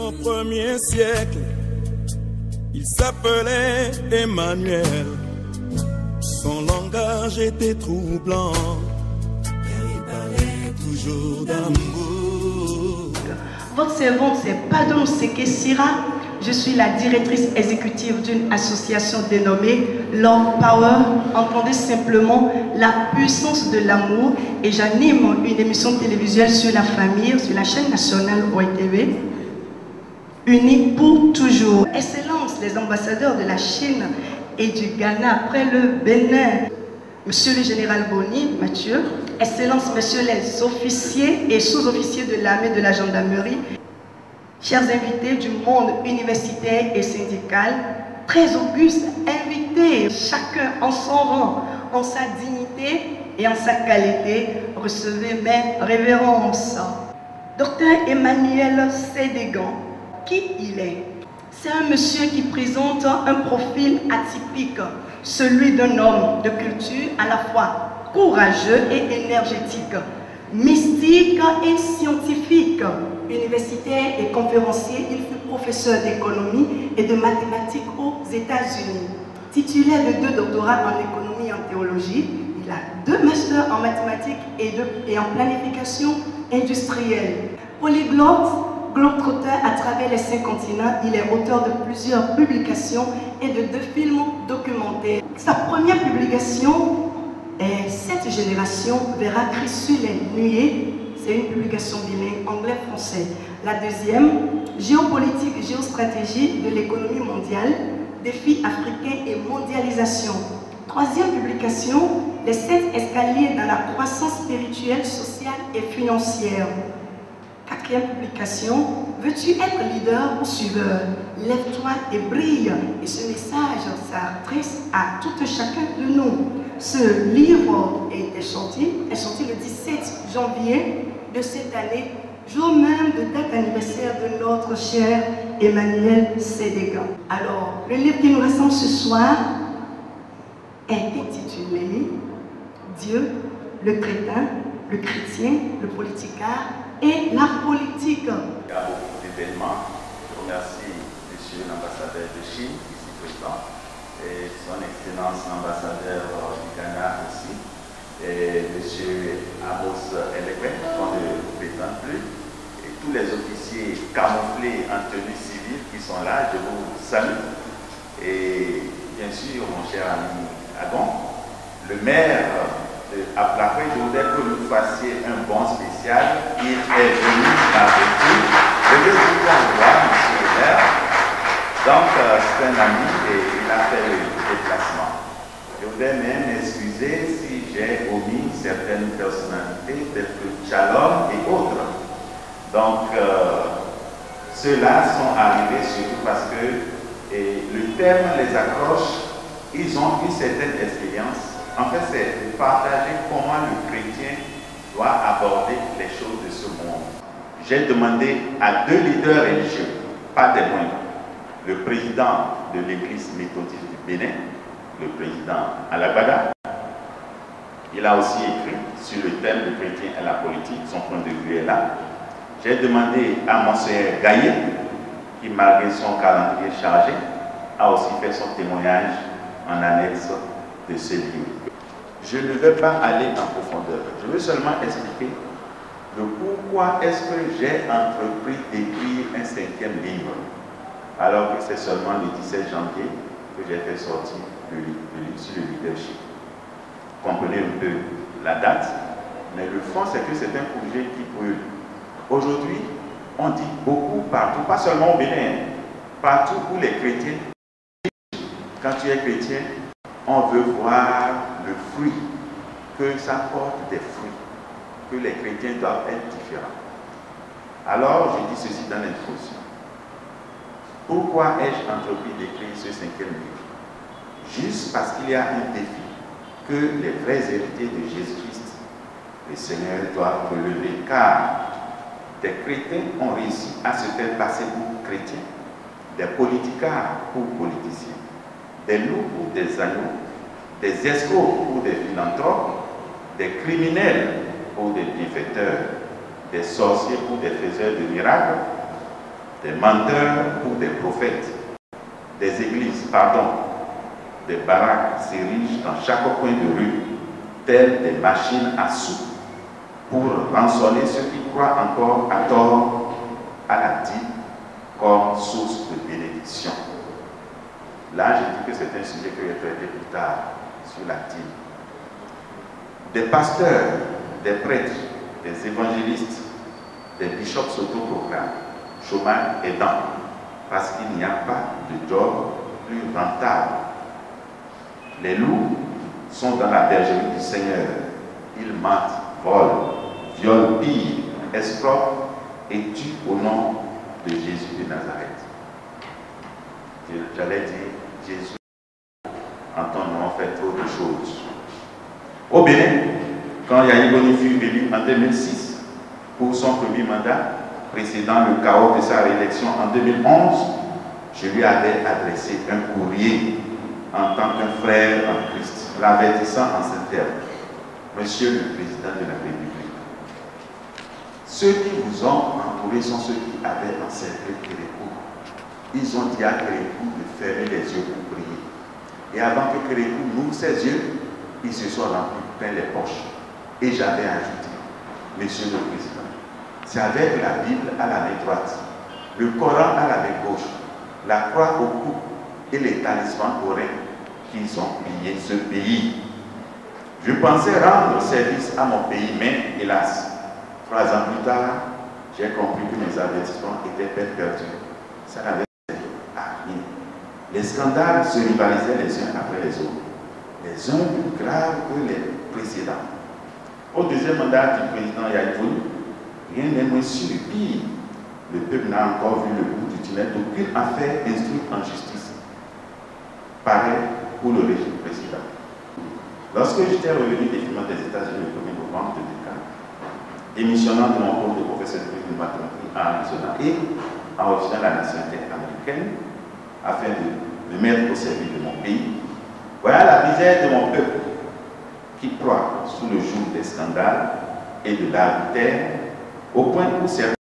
au 1er siècle, il s'appelait Emmanuel. Son langage était troublant, car il parlait toujours d'amour. Votre servante, c'est Padon Seke Sira. Je suis la directrice exécutive d'une association dénommée Love Power. Entendez simplement la puissance de l'amour. Et j'anime une émission télévisuelle sur la famille, sur la chaîne nationale OITV. Unis pour toujours. Excellence, les ambassadeurs de la Chine et du Ghana après le Bénin. Monsieur le général Boni, Mathieu. Excellence, messieurs les officiers et sous-officiers de l'armée de la gendarmerie. Chers invités du monde universitaire et syndical, très augustes invités, chacun en son rang, en sa dignité et en sa qualité, recevez mes révérences. Docteur Emmanuel Sédégan, qui il est? C'est un monsieur qui présente un profil atypique, celui d'un homme de culture à la fois courageux et énergétique, mystique et scientifique. Universitaire et conférencier, il fut professeur d'économie et de mathématiques aux États-Unis. Titulaire de 2 doctorats en économie et en théologie, il a 2 masters en mathématiques et en planification industrielle. Polyglotte, globe-trotteur à travers les 5 continents, il est auteur de plusieurs publications et de 2 films documentaires. Sa première publication, Cette génération verra Christ sur les nuées. C'est une publication bilingue anglais-français. La deuxième, Géopolitique et géostratégie de l'économie mondiale, défis africains et mondialisation. Troisième publication, Les 7 escaliers dans la croissance spirituelle, sociale et financière. Quatrième publication, veux-tu être leader ou suiveur? Lève-toi et brille. Et ce message s'adresse à tout un chacun de nous. Ce livre est sorti le 17 janvier de cette année, jour même de date anniversaire de notre cher Emmanuel Sédégan. Alors, le livre qui nous rassemble ce soir est intitulé Dieu, le crétin, le chrétien, le politicard et la politique. Il y a beaucoup d'événements. Je remercie monsieur l'ambassadeur de Chine, ici présent, et son excellence l'ambassadeur du Ghana aussi, et monsieur Amos Elekwet, qu'on ne présente plus, et tous les officiers camouflés en tenue civile qui sont là, je vous salue. Et bien sûr, mon cher ami Agon, le maire de Aplakwe, je voudrais que vous fassiez un bon spécial. Il est venu avec vous. Je vais vous envoyer, monsieur le maire. Donc, c'est un ami et il a fait le déplacement. Je voudrais même m'excuser si j'ai omis certaines personnalités telles que Shalom et autres. Donc, ceux-là sont arrivés surtout parce que le thème les accroche. Ils ont eu certaines expériences. En fait, c'est de partager comment le chrétien doit aborder les choses de ce monde. J'ai demandé à 2 leaders religieux, pas des moindres, le président de l'église méthodiste du Bénin, le président Alagbada. Il a aussi écrit sur le thème du chrétien et la politique, son point de vue est là. J'ai demandé à Monseigneur Gaillet, qui malgré son calendrier chargé, a aussi fait son témoignage en annexe de ce livre. Je ne vais pas aller en profondeur. Je veux seulement expliquer le pourquoi est-ce que j'ai entrepris d'écrire un 5e livre, alors que c'est seulement le 17 janvier que j'ai fait sortir le livre sur le leadership. Comprenez un peu la date, mais le fond c'est que c'est un projet qui brûle. Aujourd'hui, on dit beaucoup partout, pas seulement au Bénin, partout où les chrétiens, quand tu es chrétien, on veut voir le fruit, que ça porte des fruits, que les chrétiens doivent être différents. Alors, je dis ceci dans l'introduction. Pourquoi ai-je entrepris d'écrire ce 5e livre? Juste parce qu'il y a un défi que les vrais héritiers de Jésus-Christ, le Seigneur, doivent relever, car des chrétiens ont réussi à se faire passer pour chrétiens, des politicards pour politiciens, des loups pour des agneaux, des escrocs pour des philanthropes, des criminels pour des bienfaiteurs, des sorciers pour des faiseurs de miracles, des menteurs ou des prophètes, des églises, des baraques s'érigent dans chaque coin de rue, telles des machines à sous, pour rançonner ceux qui croient encore à tort à la dîme comme source de bénédiction. Là, je dis que c'est un sujet que je vais traiter plus tard sur la dîme. Des pasteurs, des prêtres, des évangélistes, des bishops s'autoproclament, chômage aidant, parce qu'il n'y a pas de job plus rentable. Les loups sont dans la bergerie du Seigneur. Ils mentent, volent, violent, pillent, escroquent et tuent au nom de Jésus de Nazareth. J'allais dire, Jésus, en ton nom, fait trop de choses. Au Bénin, quand Yahya Boni fut élu en 2006 pour son premier mandat, précédant le chaos de sa réélection en 2011, je lui avais adressé un courrier en tant qu'un frère en Christ, l'avertissant en ces termes. Monsieur le Président de la République, ceux qui vous ont entouré sont ceux qui avaient encerclé Kérékou. Ils ont dit à Kérékou de fermer les yeux pour prier. Et avant que Kérékou n'ouvre ses yeux, ils se sont remplis plein les poches. Et j'avais ajouté, Monsieur le Président, c'est avec la Bible à la main droite, le Coran à la main gauche, la croix au cou et les talismans au rein qu'ils ont pillé ce pays. Je pensais rendre service à mon pays, mais hélas, 3 ans plus tard, j'ai compris que mes avertissements étaient peine perdue. Ça n'avait servi à rien. Les scandales se rivalisaient les uns après les autres, les uns plus graves que les précédents. Au deuxième mandat du président Yahya Boni, rien n'est moins sûr. Pire, le peuple n'a encore vu le bout du tunnel d'aucune affaire instruite en justice. Pareil pour le régime précédent. Lorsque j'étais revenu définitivement des États-Unis le 1er novembre 2004, démissionnant de mon poste de professeur de mathématiques en Arizona et en obtenant la nationalité américaine, afin de me mettre au service de mon pays, voilà la misère de mon peuple qui croit sous le joug des scandales et de l'adultère au point où certains